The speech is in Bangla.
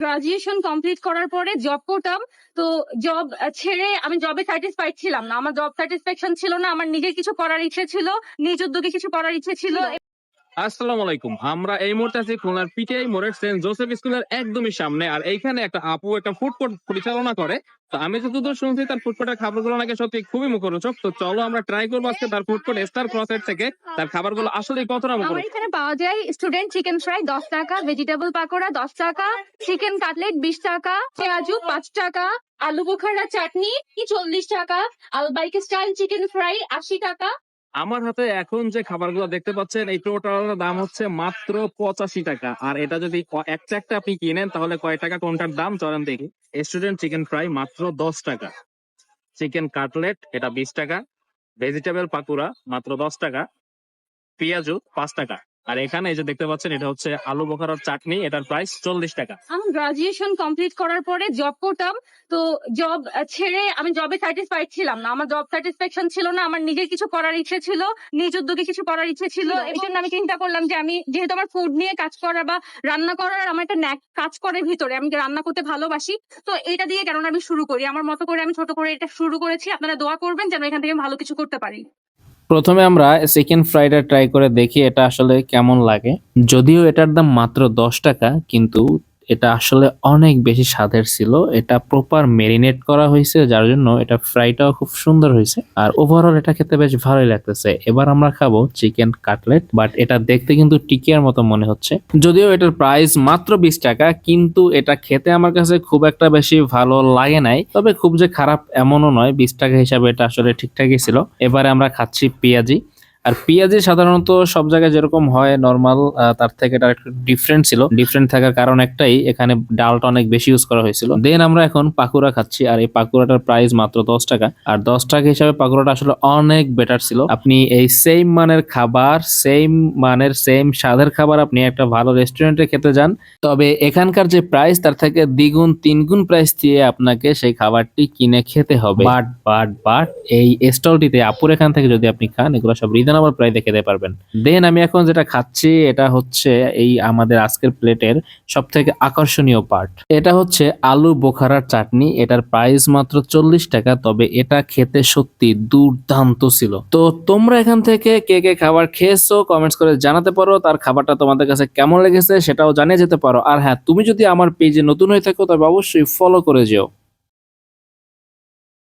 গ্রাজুয়েশন কমপ্লিট করার পরে জব করতাম। তো জব ছেড়ে আমি জবে স্যাটিসফাইড ছিলাম না। আমার জব স্যাটিসফ্যাকশন ছিল না। আমার নিজের কিছু করার ইচ্ছে ছিল, নিজ উদ্যোগে কিছু করার ইচ্ছে ছিল। আসসালামু আলাইকুম। আমরা এই মুহূর্তে আছি খুলনার পিটিআই মোড়ের সেন্ট জোসেফ স্কুলের একদমই সামনে। আর এইখানে একটা আপু একটা ফুড কোর্ট পরিচালনা করে। তো আমি যতদূর শুনছি তার ফুড কোর্টের খাবারগুলো নাকি সত্যি খুবই মুখরোচক। তো চলো আমরা ট্রাই করবো আজকে তার ফুড কোর্ট স্টার ক্রসেট থেকে তার খাবারগুলো আসলে কতটা আমার মুখরোচক। এখানে পাওয়া যায় স্টুডেন্ট চিকেন ফ্রাই 10 টাকা, ভেজিটেবল পাকোড়া 10 টাকা, চিকেন কাটলেট 20 টাকা, পেঁয়াজু 5 টাকা, আলু বোখারা চাটনি 40 টাকা, আলবাইক স্টাইল চিকেন ফ্রাই 80 টাকা। আমার হাতে এখন যে খাবারগুলো দেখতে পাচ্ছেন এই টোটালের দাম হচ্ছে মাত্র 85 টাকা। আর এটা যদি একটা একটা আপনি কিনেন তাহলে কয় টাকা কোনটার দাম চলেন দেখি। স্টুডেন্ট চিকেন ফ্রাই মাত্র 10 টাকা, চিকেন কাটলেট এটা 20 টাকা, ভেজিটেবল পাকুড়া মাত্র 10 টাকা, পেঁয়াজু 5 টাকা। আর এখানে এই যে দেখতে পাচ্ছেন এটা হচ্ছে আলু বোখারার চাটনি, এটার প্রাইস 40 টাকা। আমি গ্রাজুয়েশন কমপ্লিট করার পরে জব করতাম। তো জব ছেড়ে আমি জবে স্যাটিসফাইড ছিলাম না। আমার জব স্যাটিসফ্যাকশন ছিল না। আমার নিজের কিছু করার ইচ্ছে ছিল, নিজ উদ্যোগে কিছু করার ইচ্ছে ছিল। এই জন্য আমি চিন্তা করলাম যে আমি যেহেতু আমার ফুড নিয়ে কাজ করা বা রান্না করার আমার একটা ন্যাক কাজ করে ভিতরে, আমি রান্না করতে ভালোবাসি। তো এটা দিয়ে কেন আমি শুরু করি, আমার মতো করে আমি ছোট করে এটা শুরু করেছি। আপনারা দোয়া করবেন যেন এখান থেকে ভালো কিছু করতে পারি। প্রথমে আমরা চিকেন ফ্রাইটা ট্রাই করে দেখি এটা আসলে কেমন লাগে। যদিও এটার দাম মাত্র 10 টাকা, কিন্তু এটা আসলে অনেক বেশি স্বাদের ছিল। এটা প্রপার মেরিনেট করা হয়েছে, যার জন্য এটা ফ্রাইটাও খুব সুন্দর হয়েছে। আর ওভারঅল এটা খেতে বেশ ভালোই লাগতেছে। এবার আমরা খাবো চিকেন কাটলেট, বাট এটা দেখতে কিন্তু টিকিয়ার মতো মনে হচ্ছে। যদিও এটার প্রাইস মাত্র 20 টাকা, কিন্তু এটা খেতে আমার কাছে খুব একটা বেশি ভালো লাগে নাই। তবে খুব যে খারাপ এমনও নয়, 20 টাকা হিসাবে এটা আসলে ঠিকঠাকই ছিল। এবারে আমরা খাচ্ছি পেঁয়াজি। আর পেঁয়াজি সাধারণত সব জায়গায় যেরকম হয় নরমাল, তার থেকে এটা একটু ডিফারেন্ট ছিল। ডিফারেন্ট থাকার কারণ একটাই, এখানে ডালটা অনেক বেশি ইউজ করা হয়েছিল। দেন আমরা এখন পাকুড়া খাচ্ছি, আর এই পাকুড়াটার প্রাইস মাত্র 10 টাকা। আর 10 টাকা হিসাবে পাকুড়াটা আসলে অনেক বেটার ছিল। আপনি এই সেম মানের খাবার, সেম মানের সেম স্বাদের খাবার আপনি একটা ভালো রেস্টুরেন্টে খেতে যান, তবে এখানকার যে প্রাইস তার থেকে দ্বিগুণ তিনগুণ প্রাইস দিয়ে আপনাকে সেই খাবারটি কিনে খেতে হবে। বাট এই স্টলটিতে আপুর এখান থেকে যদি আপনি খান, এগুলো সব রিজনেবল প্রাইসে খেতে পারবেন। দেন আমি এখন যেটা খাচ্ছি এটা হচ্ছে এই আমাদের আজকের প্লেটের সব থেকে আকর্ষণীয় পার্ট। এটা হচ্ছে আলু বোখারার চাটনি। এটার প্রাইস মাত্র 40 টাকা, তবে এটা খেতে সত্যি দুর্দান্ত ছিল। তো তোমরা এখান থেকে কে কে খাবার খেয়েছো কমেন্টস করে জানাতে পারো। তার খাবারটা তোমাদের কাছে কেমন লেগেছে সেটাও জানিয়ে যেতে পারো। আর হ্যাঁ, তুমি যদি আমার পেজে নতুন হয়ে থাকো তবে অবশ্যই ফলো করে যেও।